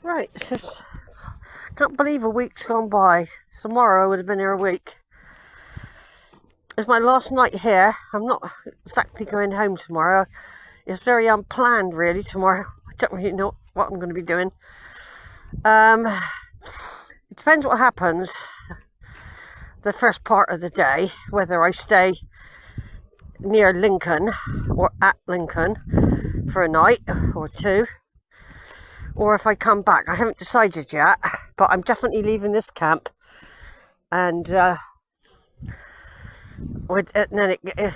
Right, it's just, can't believe a week's gone by. Tomorrow I would have been here a week. It's my last night here. I'm not exactly going home tomorrow. It's very unplanned, really, tomorrow. I don't really know what I'm going to be doing. It depends what happens the first part of the day, whether I stay near Lincoln or at Lincoln for a night or two, or if I come back. I haven't decided yet, but I'm definitely leaving this camp, and then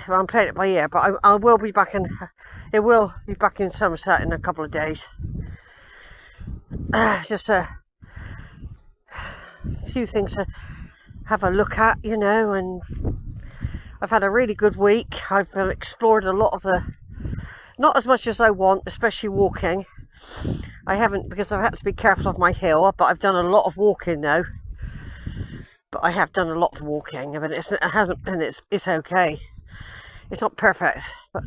I'm playing it by ear. But I will be back in. It will be back in Somerset in a couple of days. Just a few things to have a look at, and I've had a really good week. I've explored a lot of not as much as I want, especially walking. I haven't, because I've had to be careful of my hill, but I've done a lot of walking now. But I have done a lot of walking, but it's okay. It's not perfect, but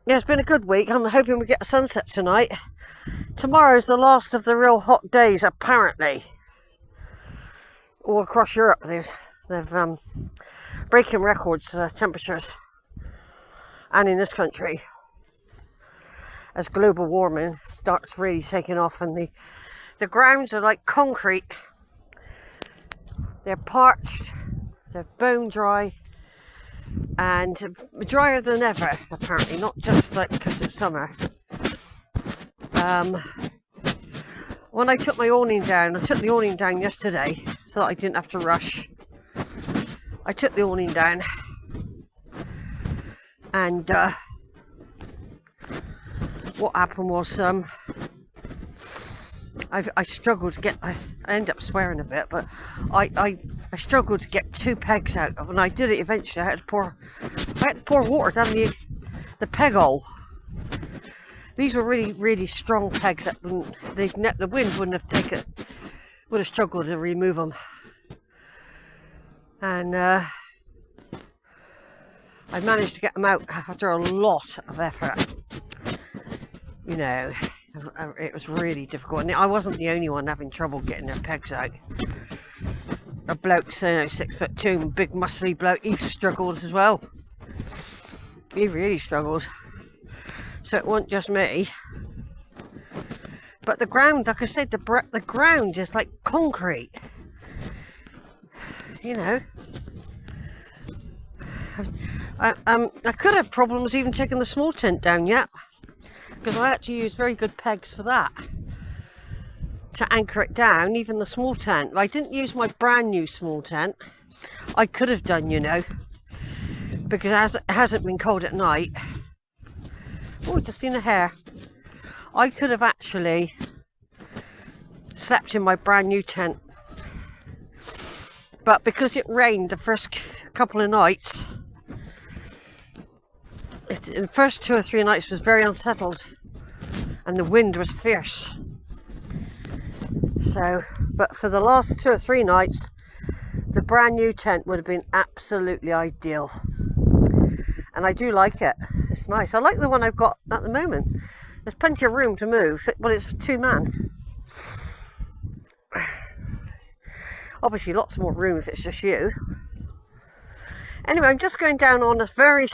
yeah, it's been a good week. I'm hoping we get a sunset tonight. Tomorrow's the last of the real hot days, apparently. All across Europe, they've breaking records temperatures, and in this country, as global warming starts really taking off, and the grounds are like concrete. They're parched, they're bone dry, and drier than ever, apparently, not just like because it's summer. When I took my awning down, I took the awning down yesterday so that I didn't have to rush. I took the awning down, and what happened was I struggled to get. I ended up swearing a bit, but I struggled to get two pegs out of, and I did it eventually. I had to pour water down the peg hole. These were really, really strong pegs that the wind would have struggled to remove them. And I managed to get them out after a lot of effort. It was really difficult, and I wasn't the only one having trouble getting their pegs out. A bloke, 6'2", big muscly bloke, he struggled as well. He really struggled. So it wasn't just me. But the ground, like I said, the ground is like concrete. I could have problems even taking the small tent down yet, because I had to use very good pegs for that to anchor it down, even the small tent. I didn't use my brand new small tent. I could have done, because it hasn't been cold at night. Oh, just seen a hare. I could have actually slept in my brand new tent, but because it rained the first couple of nights, the first 2 or 3 nights was very unsettled, and the wind was fierce. So, but for the last 2 or 3 nights, the brand new tent would have been absolutely ideal. And I do like it. It's nice. I like the one I've got at the moment. There's plenty of room to move. Well, it's for 2 man. Obviously, lots more room if it's just you. Anyway, I'm just going out on a very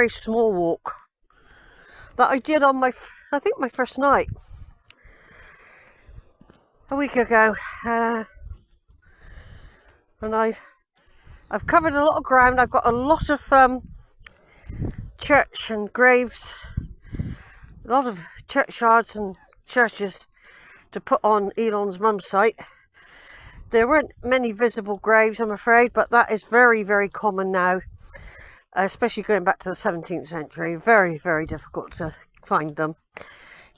small walk that I did on my first night a week ago, and I've covered a lot of ground. I've got a lot of church and graves, a lot of churchyards and churches to put on Elon's mum's site. There weren't many visible graves, I'm afraid, but that is very, very common now, especially going back to the 17th century. Very, very difficult to find them.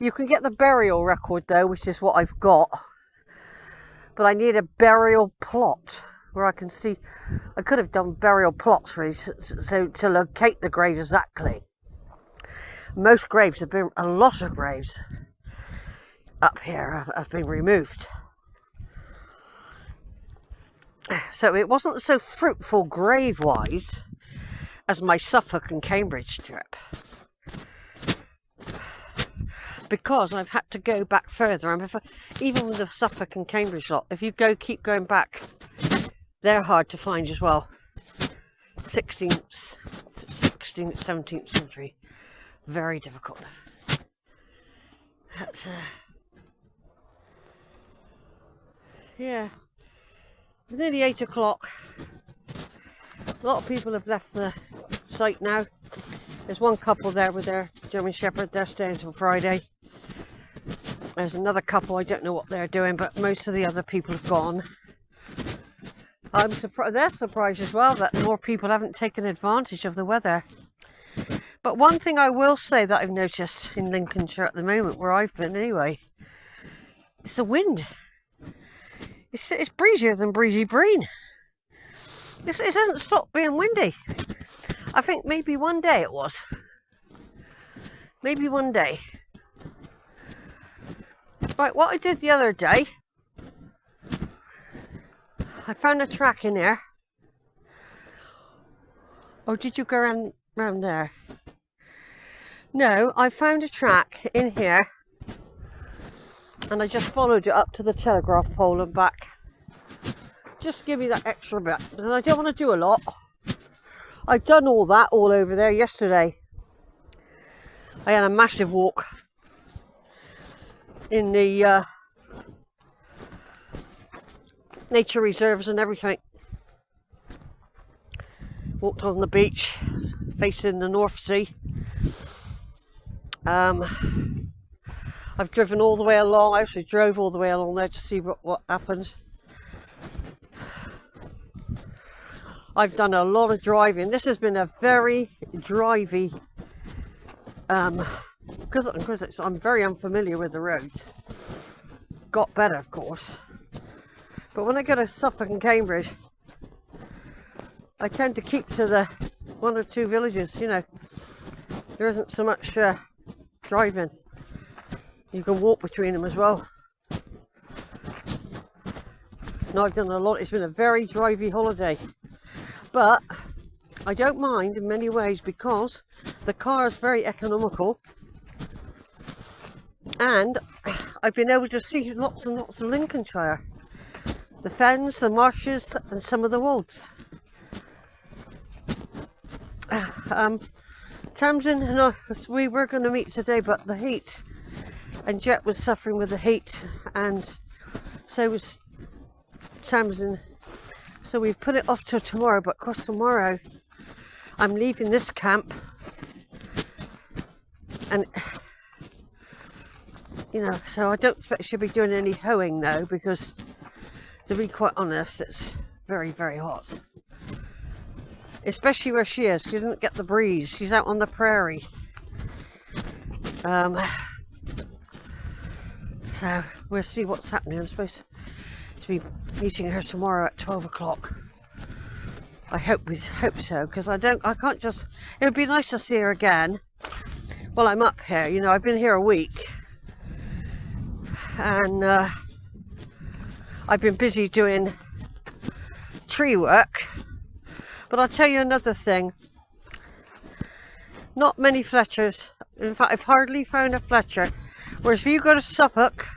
You can get the burial record, though, which is what I've got, but I need a burial plot where I can see. I could have done burial plots, really, so to locate the grave exactly. A lot of graves up here have been removed. So it wasn't so fruitful grave-wise as my Suffolk and Cambridge trip. because I've had to go back further. Even with the Suffolk and Cambridge lot, if you keep going back, they're hard to find as well. 16th, 17th century, very difficult. That's yeah, it's nearly 8 o'clock. A lot of people have left the site now. There's one couple there with their German Shepherd. They're staying until Friday. There's another couple, I don't know what they're doing, but most of the other people have gone. I'm surprised. They're surprised as well that more people haven't taken advantage of the weather. But one thing I will say that I've noticed in Lincolnshire at the moment, where I've been anyway, it's the wind. It's breezier than Breezy Breen. It hasn't stopped being windy. I think maybe one day it was. Maybe one day. Right, what I did the other day, I found a track in there. Oh, did you go around there? No, I found a track in here. And I just followed it up to the telegraph pole and back. Just give me that extra bit. And I don't want to do a lot. I've done all that all over there yesterday. I had a massive walk in the nature reserves and everything. Walked on the beach facing the North Sea. I've driven all the way along. I actually drove all the way along there to see what happened. I've done a lot of driving. This has been a very drivey, because I'm very unfamiliar with the roads. Got better, of course. But when I go to Suffolk and Cambridge, I tend to keep to the 1 or 2 villages, you know. There isn't so much driving. You can walk between them as well. No, I've done a lot. It's been a very drivey holiday. But I don't mind in many ways because the car is very economical. And I've been able to see lots and lots of Lincolnshire. The fens, the marshes and some of the wolds. Tamsin and I, we were going to meet today, but the heat, and Jet was suffering with the heat, and so was Tamsin. So we've put it off till tomorrow, but of course tomorrow I'm leaving this camp, and you know, so I don't expect she'll be doing any hoeing though, because to be quite honest, it's very, very hot. Especially where she is. She doesn't get the breeze. She's out on the prairie. So we'll see what's happening. I'm supposed to be meeting her tomorrow at 12 o'clock. I hope so, because I can't just, it would be nice to see her again while I'm up here. You know, I've been here a week, and I've been busy doing tree work. But I'll tell you another thing. Not many Fletchers. In fact, I've hardly found a Fletcher. Whereas if you go to Suffolk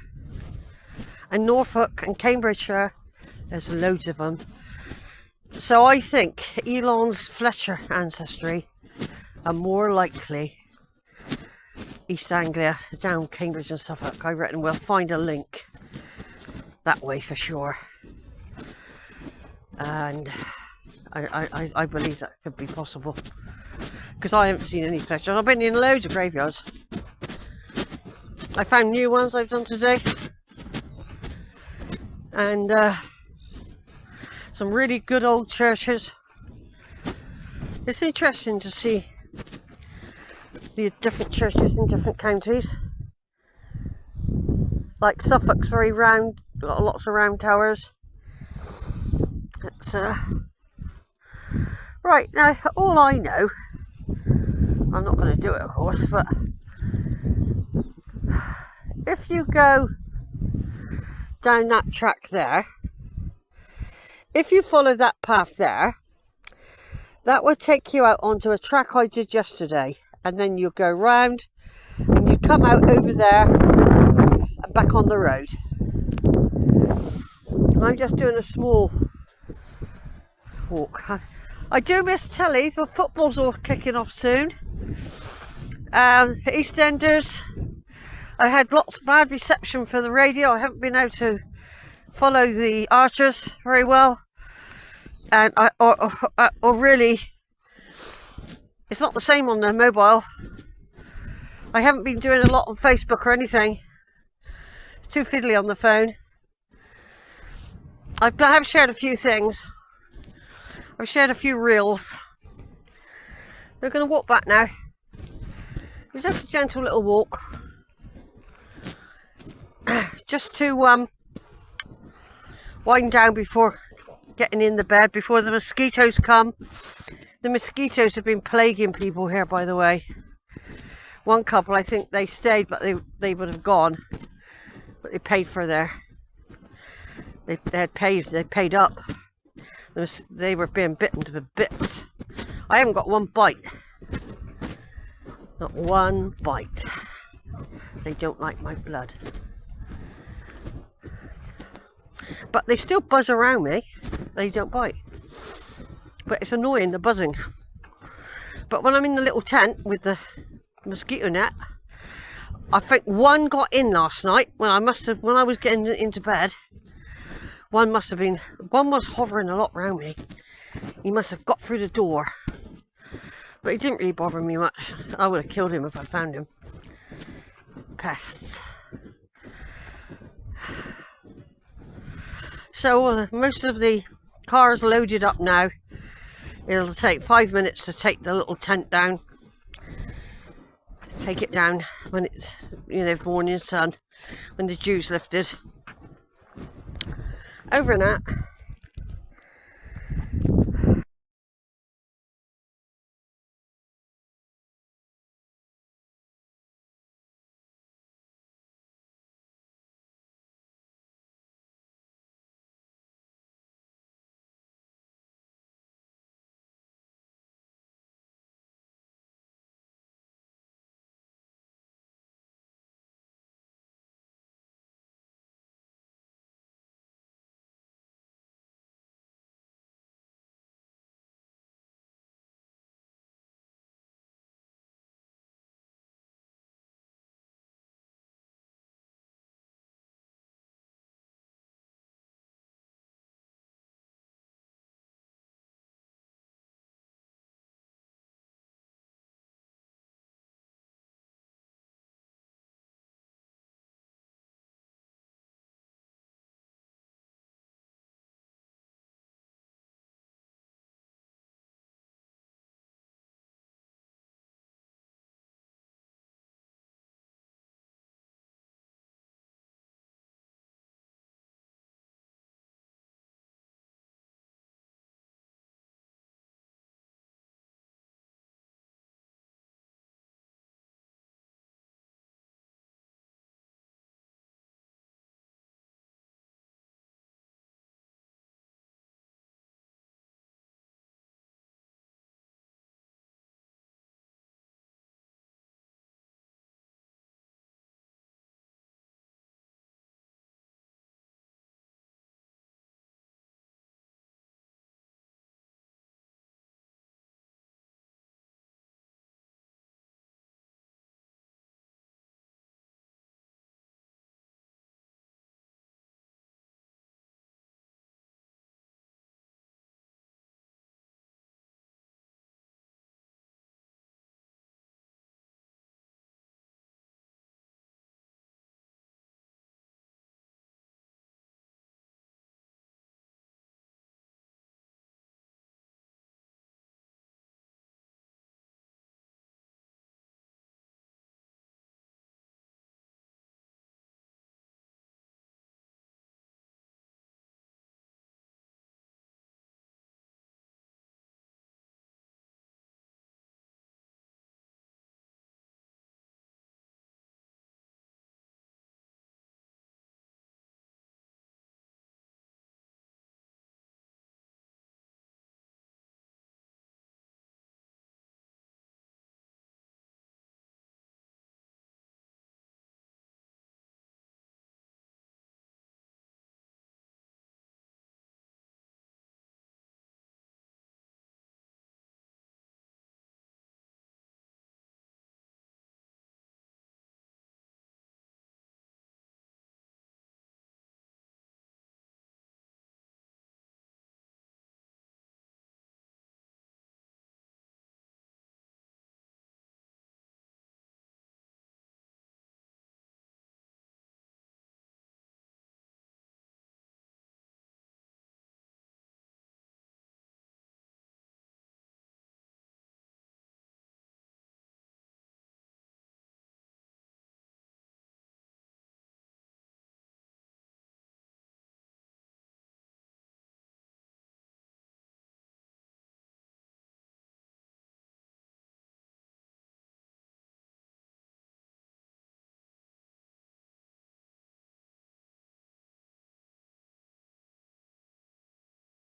and Norfolk and Cambridgeshire, there's loads of them. So I think Elon's Fletcher ancestry are more likely East Anglia, down Cambridge and Suffolk. I reckon we'll find a link that way for sure. And I believe that could be possible, because I haven't seen any Fletchers. I've been in loads of graveyards. I found new ones I've done today, and some really good old churches. It's interesting to see the different churches in different counties. Like Suffolk's very round, got lots of round towers. It's right, now all I know, I'm not going to do it of course, but if you go down that track there, if you follow that path there, that will take you out onto a track I did yesterday, and then you go round and you come out over there and back on the road. I'm just doing a small walk. I do miss telly. The football's all kicking off soon. EastEnders. I had lots of bad reception for the radio. I haven't been able to follow the Archers very well, and or really, it's not the same on the mobile. I haven't been doing a lot on Facebook or anything. It's too fiddly on the phone. I have shared a few things. I've shared a few reels. We're going to walk back now. It was just a gentle little walk. Just to wind down before getting in the bed, before the mosquitoes come. The mosquitoes have been plaguing people here, by the way. One couple, I think they stayed, but they would have gone. But they paid for their... They paid up. They were being bitten to bits. I haven't got one bite. Not one bite. They don't like my blood. But they still buzz around me. They don't bite. But it's annoying, the buzzing. But when I'm in the little tent with the mosquito net, I think one got in last night when I was getting into bed. One was hovering a lot around me. He must have got through the door. But he didn't really bother me much. I would have killed him if I found him. Pests. So most of the cars loaded up now. It'll take 5 minutes to take the little tent down. Take it down when it's, morning sun, when the dew's lifted. Over and out.